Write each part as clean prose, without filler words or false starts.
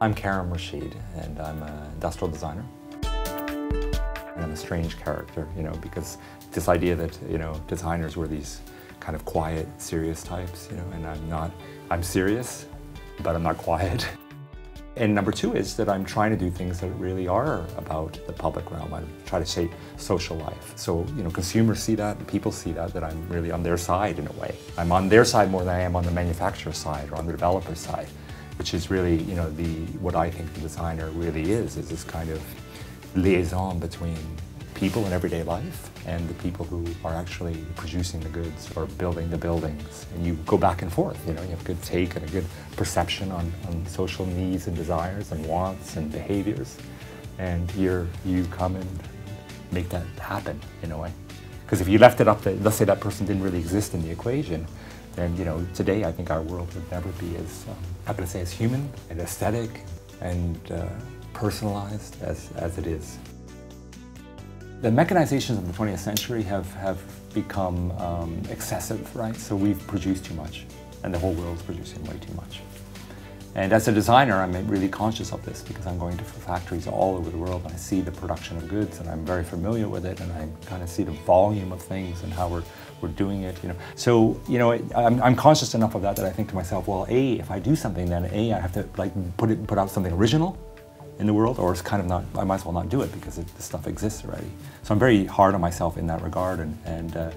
I'm Karim Rashid, and I'm an industrial designer. And I'm a strange character, because this idea that, designers were these kind of quiet, serious types, and I'm serious, but I'm not quiet. And number two is that I'm trying to do things that really are about the public realm. I try to shape social life. So, consumers see that, people see that I'm really on their side in a way. I'm on their side more than I am on the manufacturer side or on the developer side, which is really, what I think the designer really is this kind of liaison between people in everyday life and the people who are actually producing the goods or building the buildings. And you go back and forth, you have a good take and a good perception on social needs and desires and wants and behaviors. And you come and make that happen in a way. Because if you left it up to, let's say that person didn't really exist in the equation, then today I think our world would never be as, I'm going to say, as human and aesthetic and personalized as it is. The mechanizations of the 20th century have become excessive, right? So we've produced too much, and the whole world's producing way too much. And as a designer, I'm really conscious of this because I'm going to factories all over the world and I see the production of goods and I'm very familiar with it and I kind of see the volume of things and how we're doing it, So, I'm conscious enough of that I think to myself, well, if I do something, then I have to put out something original in the world, or it's kind of not, I might as well not do it because the stuff exists already. So I'm very hard on myself in that regard and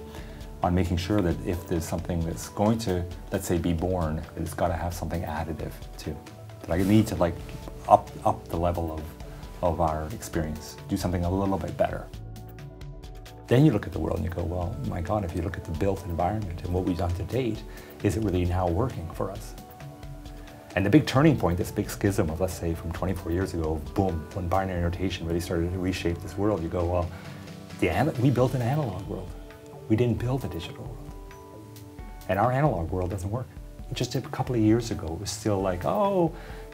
on making sure that if there's something that's going to, let's say, be born, it's got to have something additive too. That I need to up the level of our experience, do something a little bit better. Then you look at the world and you go, well, my God, if you look at the built environment and what we've done to date, is it really now working for us? And the big turning point, this big schism of, let's say, from 24 years ago, boom, when binary notation really started to reshape this world, you go, well, we built an analog world. We didn't build a digital world. And our analog world doesn't work. Just a couple of years ago, it was still like,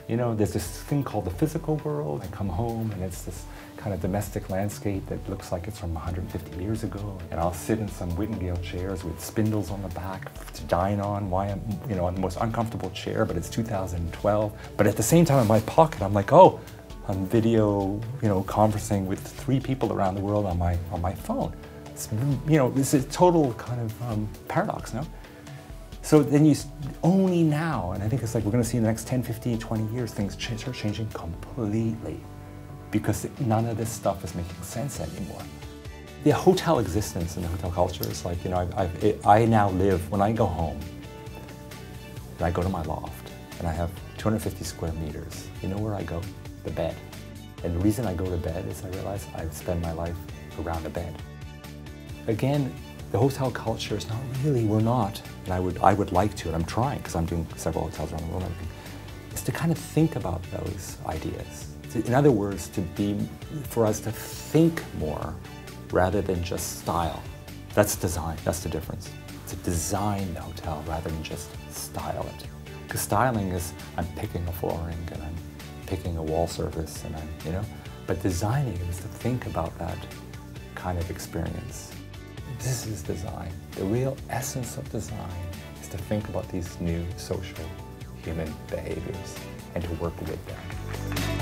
there's this thing called the physical world. I come home and it's this kind of domestic landscape that looks like it's from 150 years ago. And I'll sit in some Whittingale chairs with spindles on the back to dine on. Why I'm, on the most uncomfortable chair, but it's 2012. But at the same time in my pocket, I'm like, I'm video, conversing with 3 people around the world on my phone. It's, this is a total kind of paradox, no? So then only now, and I think it's like we're going to see in the next 10, 15, 20 years, things start changing completely because none of this stuff is making sense anymore. The hotel existence and the hotel culture is like, I now live, when I go home, and I go to my loft, and I have 250 square meters, you know where I go? The bed. And the reason I go to bed is I realize I spend my life around a bed. Again, the hotel culture is not really, we're not, and I would like to, and I'm trying because I'm doing several hotels around the world and everything, is to kind of think about those ideas. In other words, for us to think more rather than just style. That's design, that's the difference. To design the hotel rather than just style it. Because styling is, I'm picking a flooring and I'm picking a wall surface and but designing is to think about that kind of experience. This is design. The real essence of design is to think about these new social human behaviors and to work with them.